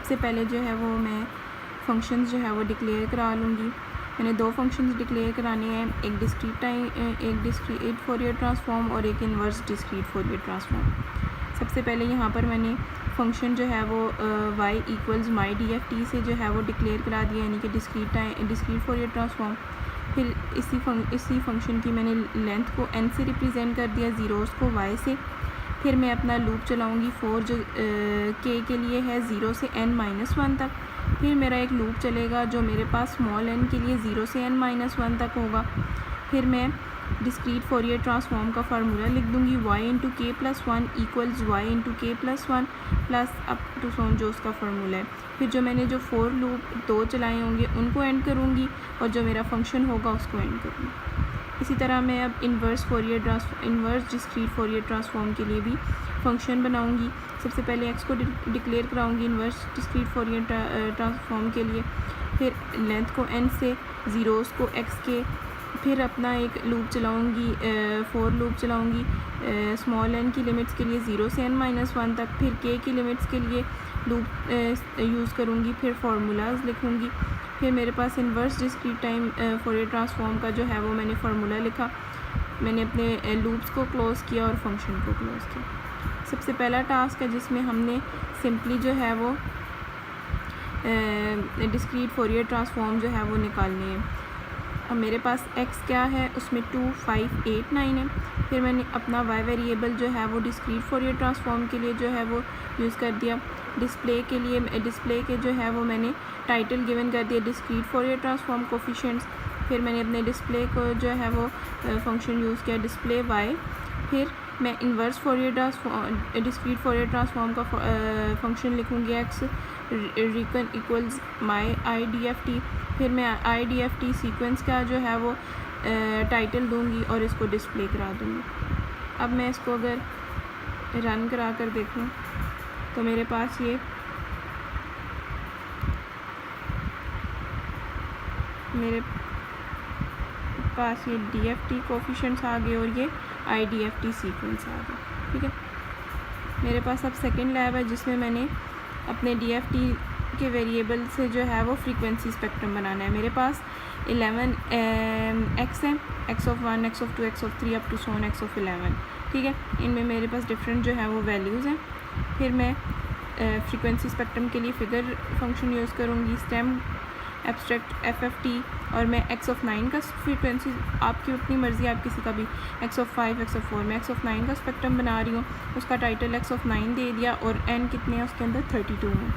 सबसे पहले जो है वो मैं फंक्शंस जो है वो डिक्लेयर करा लूँगी। मैंने दो फंक्शंस डिक्लेयर कराने हैं, एक डिस्क्रीट फोरियर ट्रांसफॉर्म और एक इन्वर्स डिस्क्रीट फोरियर ट्रांसफॉर्म। सबसे पहले यहाँ पर मैंने फंक्शन जो है वो y इक्वल्स माई DFT से जो है वो डिक्लेयर करा दिया, यानी कि डिस्क्रीट फोरियर ट्रांसफॉर्म। फिर इसी फंक्शन की मैंने लेंथ को n से रिप्रेजेंट कर दिया, ज़ीरोज़ को y से। फिर मैं अपना लूप चलाऊँगी फॉर जो k के लिए है 0 से n-1 तक। फिर मेरा एक लूप चलेगा जो मेरे पास स्मॉल n के लिए 0 से n-1 तक होगा। फिर मैं डिस्क्रीट फोरियर ट्रांसफॉर्म का फार्मूला लिख दूँगी, y into k plus 1 equals y into k plus 1 plus up to सोन जो उसका फार्मूला है। फिर जो मैंने जो फोर लूप दो चलाए होंगे उनको एंड करूँगी और जो मेरा फंक्शन होगा उसको एंड करूँगी। इसी तरह मैं अब इन्वर्स डिस्क्रीट फोरियर ट्रांसफॉर्म के लिए भी फंक्शन बनाऊँगी। सबसे पहले x को डिक्लेयर कराऊँगी इन्वर्स डिस्क्रीट फोरियर ट्रांसफॉर्म के लिए, फिर लेंथ को n से, ज़ीरोज़ को x के। फिर अपना एक लूप चलाऊँगी, फोर लूप चलाऊँगी स्मॉल n की लिमिट्स के लिए 0 से n-1 तक। फिर k की लिमिट्स के लिए लूप यूज़ करूँगी, फिर फार्मूलाज लिखूँगी। फिर मेरे पास inverse discrete time Fourier transform का जो है वो मैंने फार्मूला लिखा, मैंने अपने लूप्स को क्लोज़ किया और फंक्शन को क्लोज़ किया। सबसे पहला टास्क है जिसमें हमने सिंपली जो है वो डिस्क्रीट फोरियर ट्रांसफॉर्म जो है वो निकालनी है। अब मेरे पास x क्या है, उसमें 2, 5, 8, 9 है। फिर मैंने अपना y वेरिएबल जो है वो डिस्क्रीट फोरियर ट्रांसफॉर्म के लिए जो है वो यूज़ कर दिया। डिस्प्ले के लिए डिस्प्ले के जो है वो मैंने टाइटल गिवन कर दिया डिस्क्रीट फोरियर ट्रांसफॉर्म कोफिशिएंट्स। फिर मैंने अपने डिस्प्ले को जो है वो फंक्शन यूज़ किया डिस्प्ले y। फिर मैं इन्वर्स डिस्क्रीट फोरियर ट्रांसफॉर्म का फंक्शन लिखूँगी x रिकन इक्वल्स माई IDFT। फिर मैं IDFT सीक्वेंस का जो है वो टाइटल दूंगी और इसको डिस्प्ले करा दूंगी। अब मैं इसको अगर रन करा कर देखूँ तो मेरे पास ये DFT कोफिशिएंट्स आ गए और ये IDFT सीक्वेंस आ गए। ठीक है, मेरे पास अब सेकेंड लैब है जिसमें मैंने अपने DFT के वेरिएबल से जो है वो फ्रीक्वेंसी स्पेक्ट्रम बनाना है। मेरे पास 11 x है, x of 1, x of 2, x of 3 up to सोन x ऑफ 11। ठीक है, इनमें मेरे पास डिफरेंट जो है वो वैल्यूज़ हैं। फिर मैं फ्रीक्वेंसी स्पेक्ट्रम के लिए फिगर फंक्शन यूज़ करूँगी, स्टेम एब्स्ट्रैक्ट FFT, और मैं x ऑफ 9 का फ्रीक्वेंसी, आपकी अपनी मर्ज़ी, आप किसी का भी, x ऑफ 5, x ऑफ 4, मैं x ऑफ 9 का स्पेक्ट्रम बना रही हूँ। उसका टाइटल x ऑफ 9 दे दिया और n कितने हैं उसके अंदर 32 हैं।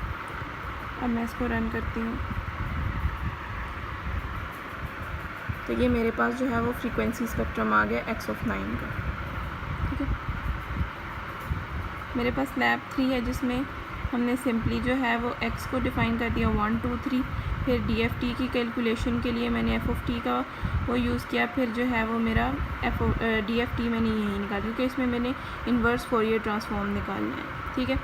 अब मैं इसको रन करती हूँ तो ये मेरे पास जो है वो फ्रीक्वेंसी स्पेक्ट्रम आ गया x ऑफ 9 का। ठीक है, मेरे पास लैब 3 है जिसमें हमने सिंपली जो है वो x को डिफ़ाइन कर दिया 1, 2, 3। फिर DFT की कैलकुलेशन के लिए मैंने FOT का वो यूज़ किया। फिर जो है वो मेरा DFT मैंने यही निकाला क्योंकि इसमें मैंने इन्वर्स फोरियर ट्रांसफॉर्म निकालना है। ठीक है,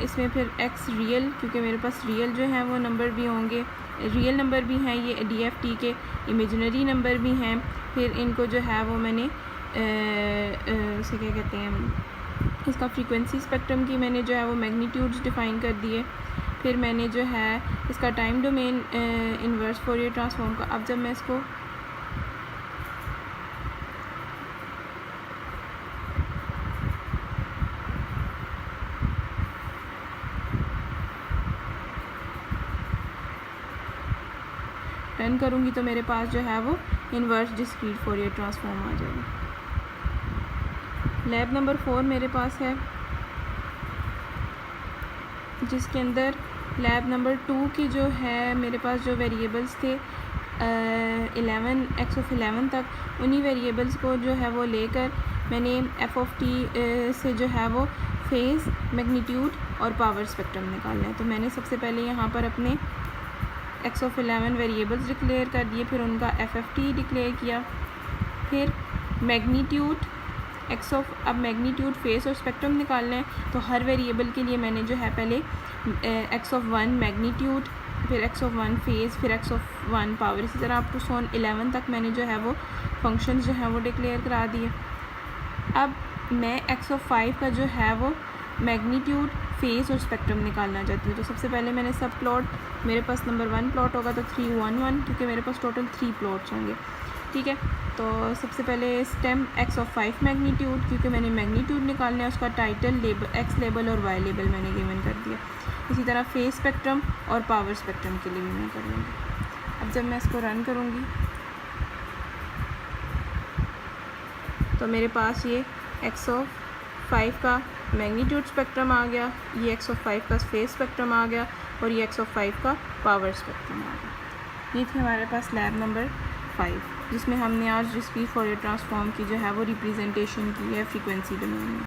इसमें फिर x रियल, क्योंकि मेरे पास रियल जो है वो नंबर भी होंगे, रियल नंबर भी हैं, ये DFT के इमेजिनरी नंबर भी हैं। फिर इनको जो है वो मैंने इसे क्या कहते हैं, इसका फ्रीक्वेंसी स्पेक्ट्रम की मैंने जो है वो मैग्नीट्यूड्स डिफ़ाइन कर दिए। फिर मैंने जो है इसका time domain inverse Fourier transform का, अब जब मैं इसको रन करूँगी तो मेरे पास जो है वो इन्वर्स डिस्क्रीट फोरियर ट्रांसफॉर्म आ जाएगा। लैब नंबर 4 मेरे पास है जिसके अंदर लैब नंबर 2 की जो है मेरे पास जो वेरिएबल्स थे 11 x ऑफ 11 तक, उन्हीं वेरिएबल्स को जो है वो लेकर मैंने FOT से जो है वो फेज़, मैग्नीट्यूड और पावर स्पेक्ट्रम निकालना है। तो मैंने सबसे पहले यहाँ पर अपने x ऑफ 11 वेरिएबल्स डिक्लेयर कर दिए, फिर उनका FFT डिक्लेयर किया। फिर मैग्नीट्यूड x ऑफ, अब मैग्नीट्यूड, फेस और स्पेक्ट्रम निकालना है तो हर वेरिएबल के लिए मैंने जो है पहले x ऑफ 1 मैग्नीट्यूड, फिर x ऑफ 1 फेज़, फिर x ऑफ 1 पावर, इसी तरह अप टू सोन 11 तक मैंने जो है वो फंक्शंस जो है वो डिक्लेयर करा दिए। अब मैं x ऑफ 5 का जो है वो मैग्नीट्यूड, फेस और स्पेक्ट्रम निकालना चाहती हूँ। तो सबसे पहले मैंने सब प्लॉट, मेरे पास नंबर 1 प्लॉट होगा तो 3 1 1, क्योंकि मेरे पास टोटल 3 प्लॉट्स होंगे, ठीक है। तो सबसे पहले स्टेम एक्स ऑफ 5 मैग्नीट्यूड, क्योंकि मैंने मैग्नीट्यूड निकालना है, उसका टाइटल लेबल एक्स लेबल और वाई लेबल मैंने गिवन कर दिया। इसी तरह फेस स्पेक्ट्रम और पावर स्पेक्ट्रम के लिए भी मैं कर लूँगी। अब जब मैं इसको रन करूँगी तो मेरे पास ये एक्स ऑफ 5 का मैग्नीट्यूड स्पेक्ट्रम आ गया, ये एक्स ऑफ 5 का फेस स्पेक्ट्रम आ गया और ये एक्स ऑफ 5 का पावर स्पेक्ट्रम आ गया। ये थी हमारे पास लैब नंबर 5, जिसमें हमने आज डिस्क्रीट फॉरियर ट्रांसफॉर्म की जो है वो रिप्रेजेंटेशन की है फ्रीक्वेंसी डोमेन में।